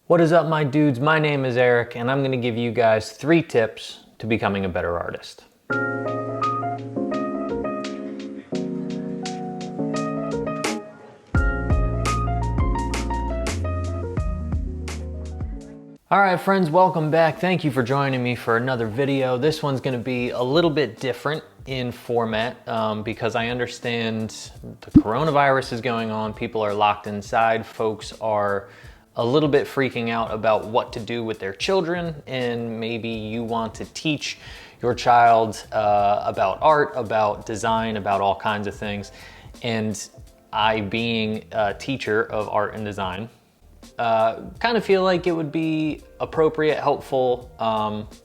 What is up, my dudes? My name is Eric, and I'm gonna give you guys 3 tips to becoming a better artist. All right, friends, welcome back. Thank you for joining me for another video. This one's gonna be a little bit different in format because I understand the coronavirus is going on. People are locked inside. Folks are a little bit freaking out about what to do with their children, and maybe you want to teach your child about art, about design, about all kinds of things. And I, being a teacher of art and design, kind of feel like it would be appropriate, helpful,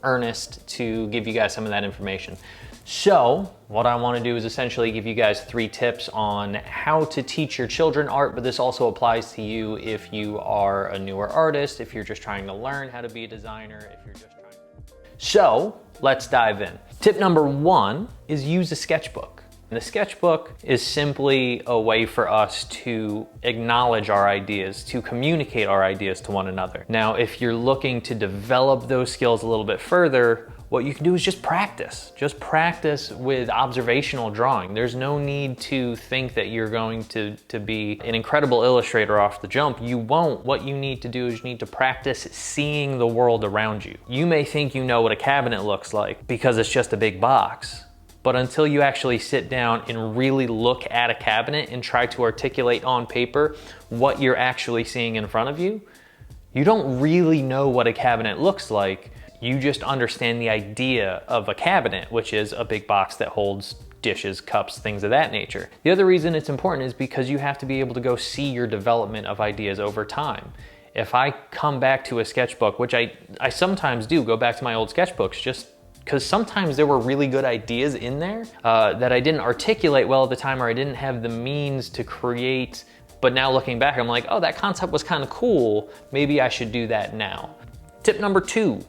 earnest to give you guys some of that information. So what I want to do is essentially give you guys 3 tips on how to teach your children art, but this also applies to you if you are a newer artist, if you're just trying to learn how to be a designer, if you're just trying to... So let's dive in. Tip number 1 is use a sketchbook. And the sketchbook is simply a way for us to acknowledge our ideas, to communicate our ideas to one another. Now, if you're looking to develop those skills a little bit further, what you can do is just practice. Just practice with observational drawing. There's no need to think that you're going to be an incredible illustrator off the jump. You won't. What you need to do is you need to practice seeing the world around you. You may think you know what a cabinet looks like because it's just a big box. But until you actually sit down and really look at a cabinet and try to articulate on paper what you're actually seeing in front of you, you don't really know what a cabinet looks like. You just understand the idea of a cabinet, which is a big box that holds dishes, cups, things of that nature. The other reason it's important is because you have to be able to go see your development of ideas over time. If I come back to a sketchbook, which I sometimes do, go back to my old sketchbooks, just because sometimes there were really good ideas in there that I didn't articulate well at the time, or I didn't have the means to create. But now looking back, I'm like, oh, that concept was kind of cool. Maybe I should do that now. Tip number 2.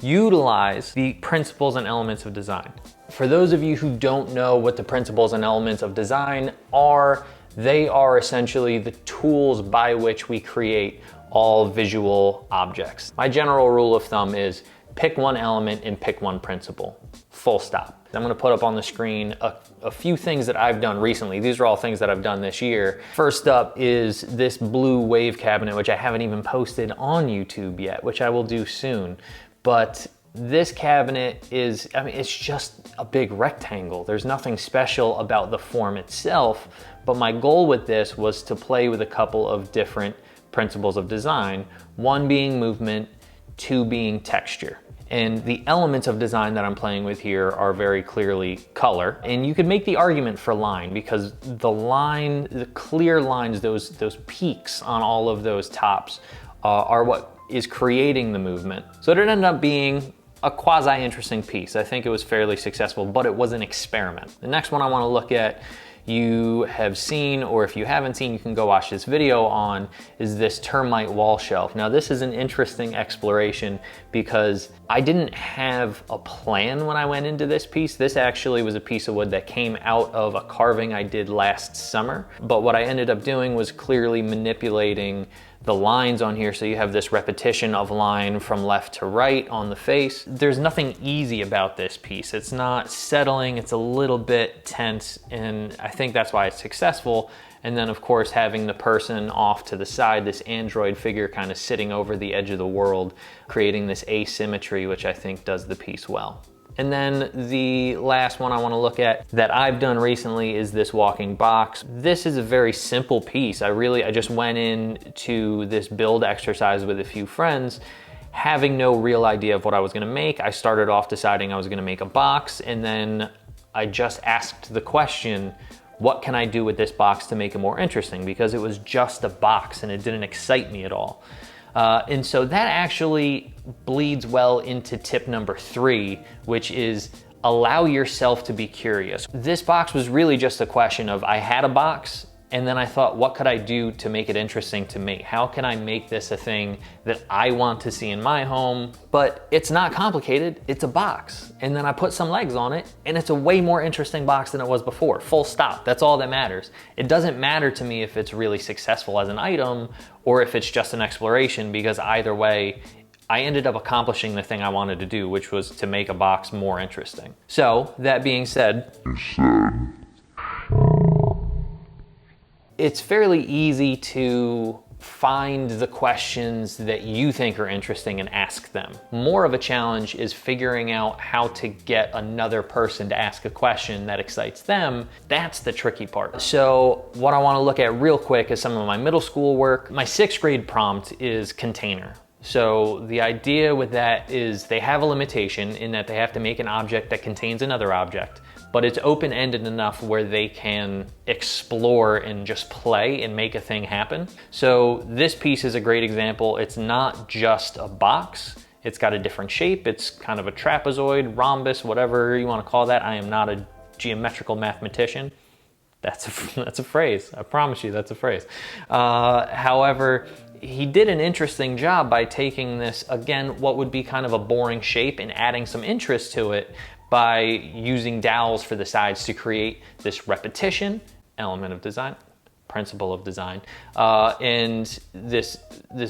Utilize the principles and elements of design. For those of you who don't know what the principles and elements of design are, they are essentially the tools by which we create all visual objects. My general rule of thumb is pick one element and pick one principle, full stop. I'm gonna put up on the screen a few things that I've done recently. These are all things that I've done this year. First up is this blue wave cabinet, which I haven't even posted on YouTube yet, which I will do soon. But this cabinet is, it's just a big rectangle. There's nothing special about the form itself, but my goal with this was to play with a couple of different principles of design, 1 being movement, 2 being texture. And the elements of design that I'm playing with here are very clearly color. And you could make the argument for line, because the clear lines, those peaks on all of those tops are what is creating the movement. So it ended up being a quasi-interesting piece. I think it was fairly successful, but it was an experiment. The next one I want to look at, you have seen, or if you haven't seen, you can go watch this video on, is this termite wall shelf. Now this is an interesting exploration because I didn't have a plan when I went into this piece. This actually was a piece of wood that came out of a carving I did last summer. But what I ended up doing was clearly manipulating the lines on here, so you have this repetition of line from left to right on the face. There's nothing easy about this piece. It's not settling, it's a little bit tense, and I think that's why it's successful. And then of course having the person off to the side, this android figure kind of sitting over the edge of the world, creating this asymmetry, which I think does the piece well. And then the last one I want to look at that I've done recently is this walking box. This is a very simple piece. I just went into this build exercise with a few friends, having no real idea of what I was going to make. I started off deciding I was going to make a box, and then I just asked the question, what can I do with this box to make it more interesting? Because it was just a box and it didn't excite me at all. And so that actually bleeds well into tip number 3, which is allow yourself to be curious. This box was really just a question of, I had a box And then I thought, what could I do to make it interesting to me? How can I make this a thing that I want to see in my home? But it's not complicated, it's a box. And then I put some legs on it, and it's a way more interesting box than it was before, full stop. That's all that matters. It doesn't matter to me if it's really successful as an item or if it's just an exploration, because either way, I ended up accomplishing the thing I wanted to do, which was to make a box more interesting. So that being said, it's fairly easy to find the questions that you think are interesting and ask them. More of a challenge is figuring out how to get another person to ask a question that excites them. That's the tricky part. So what I want to look at real quick is some of my middle school work. My 6th grade prompt is container. So the idea with that is they have a limitation in that they have to make an object that contains another object, but it's open-ended enough where they can explore and just play and make a thing happen. So this piece is a great example. It's not just a box. It's got a different shape. It's kind of a trapezoid, rhombus, whatever you want to call that. I am not a geometrical mathematician. That's a phrase. I promise you that's a phrase. However, he did an interesting job by taking this, again, what would be kind of a boring shape and adding some interest to it by using dowels for the sides to create this repetition, element of design, principle of design, and this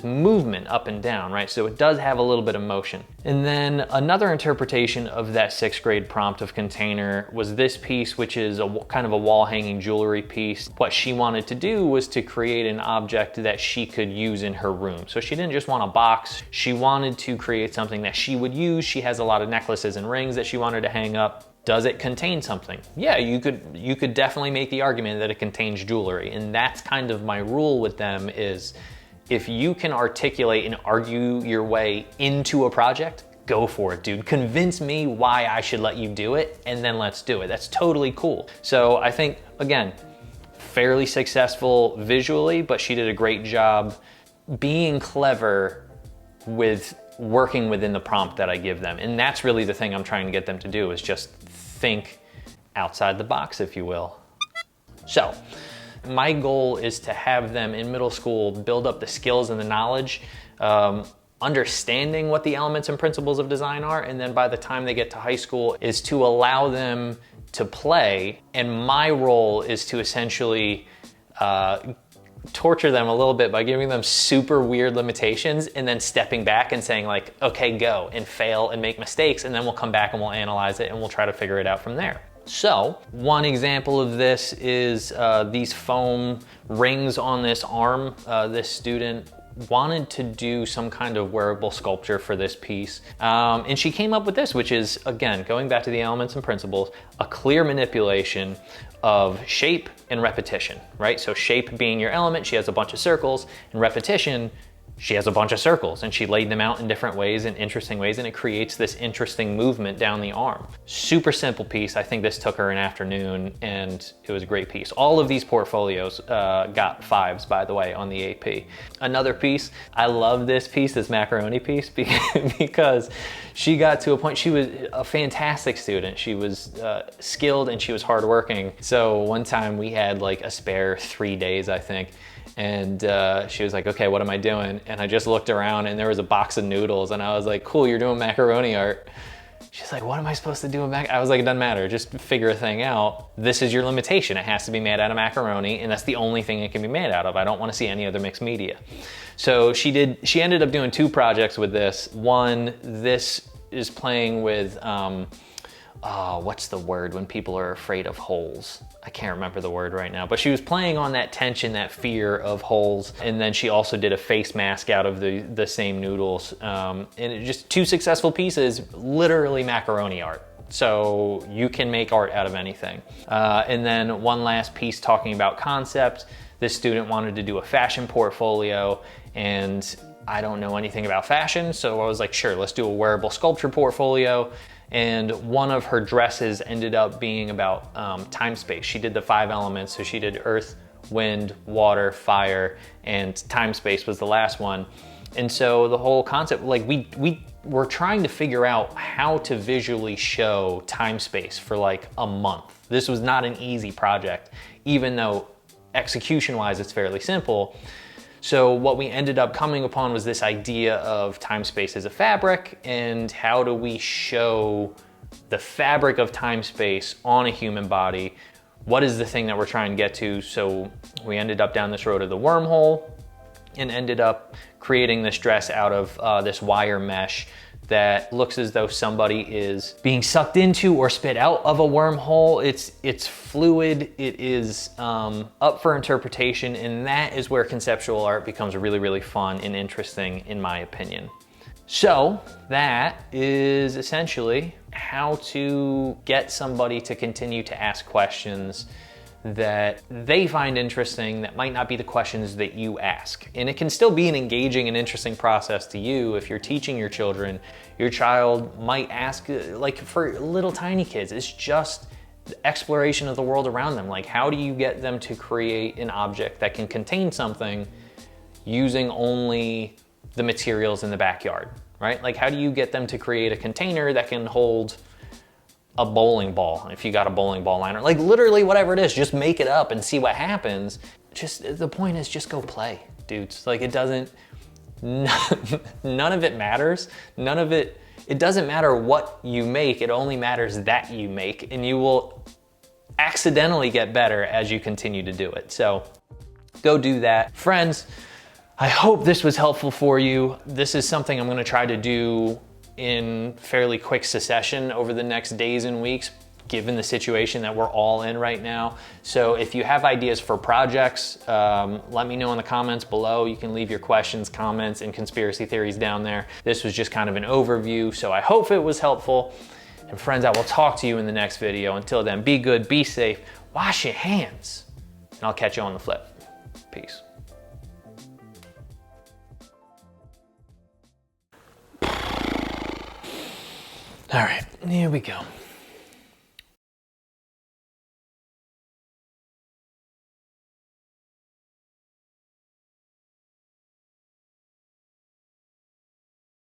movement up and down, right? So it does have a little bit of motion. And then another interpretation of that 6th grade prompt of container was this piece, which is a kind of a wall hanging jewelry piece. What she wanted to do was to create an object that she could use in her room. So she didn't just want a box, she wanted to create something that she would use. She has a lot of necklaces and rings that she wanted to hang up. Does it contain something? Yeah, you could definitely make the argument that it contains jewelry. And that's kind of my rule with them is if you can articulate and argue your way into a project, go for it, dude. Convince me why I should let you do it, and then let's do it. That's totally cool. So I think, again, fairly successful visually, but she did a great job being clever with working within the prompt that I give them. And that's really the thing I'm trying to get them to do, is just think outside the box, if you will. So my goal is to have them in middle school build up the skills and the knowledge, understanding what the elements and principles of design are, and then by the time they get to high school is to allow them to play. And my role is to essentially torture them a little bit by giving them super weird limitations and then stepping back and saying like, okay, go and fail and make mistakes, and then we'll come back and we'll analyze it and we'll try to figure it out from there. So one example of this is these foam rings on this arm. This student wanted to do some kind of wearable sculpture for this piece. And she came up with this, which is, again, going back to the elements and principles, a clear manipulation of shape and repetition, right? So shape being your element, she has a bunch of circles, and repetition, she has a bunch of circles, and she laid them out in different ways, in interesting ways, and it creates this interesting movement down the arm. Super simple piece. I think this took her an afternoon, and it was a great piece. All of these portfolios got 5s, by the way, on the AP. Another piece, I love this piece, this macaroni piece, because she got to a point, she was a fantastic student. She was skilled and she was hardworking. So one time we had like a spare 3 days, I think. And she was like, okay, what am I doing? And I just looked around and there was a box of noodles, and I was like, cool, you're doing macaroni art. She's like, what am I supposed to do with I was like, it doesn't matter, just figure a thing out. This is your limitation. It has to be made out of macaroni, and that's the only thing it can be made out of. I don't want to see any other mixed media. So she ended up doing 2 projects with this. One, this is playing with, what's the word when people are afraid of holes? I can't remember the word right now, but she was playing on that tension, that fear of holes. And then she also did a face mask out of the same noodles. And it just 2 successful pieces, literally macaroni art. So you can make art out of anything. And then one last piece talking about concept. This student wanted to do a fashion portfolio, and I don't know anything about fashion. So I was like, sure, let's do a wearable sculpture portfolio. And one of her dresses ended up being about time space. She did the 5 elements. So she did earth, wind, water, fire, and time space was the last one. And so the whole concept, like we were trying to figure out how to visually show time space for like a month. This was not an easy project, even though execution-wise, it's fairly simple. So what we ended up coming upon was this idea of time-space as a fabric, and how do we show the fabric of time-space on a human body? What is the thing that we're trying to get to? So we ended up down this road of the wormhole and ended up creating this dress out of this wire mesh that looks as though somebody is being sucked into or spit out of a wormhole. It's fluid, it is up for interpretation, and that is where conceptual art becomes really, really fun and interesting, in my opinion. So that is essentially how to get somebody to continue to ask questions that they find interesting that might not be the questions that you ask. And it can still be an engaging and interesting process to you if you're teaching your children. Your child might ask, like for little tiny kids, it's just exploration of the world around them. Like, how do you get them to create an object that can contain something using only the materials in the backyard, right? Like, how do you get them to create a container that can hold a bowling ball, if you got a bowling ball liner, like literally whatever it is, just make it up and see what happens. Just, the point is just go play, dudes. Like, it doesn't, none of it matters. None of it, it doesn't matter what you make, it only matters that you make, and you will accidentally get better as you continue to do it. So go do that. Friends, I hope this was helpful for you. This is something I'm gonna try to do in fairly quick succession over the next days and weeks, given the situation that we're all in right now. So if you have ideas for projects, let me know in the comments below. You can leave your questions, comments, and conspiracy theories down there. This was just kind of an overview, so I hope it was helpful. And friends, I will talk to you in the next video. Until then, be good, be safe, wash your hands, and I'll catch you on the flip. Peace. All right, here we go.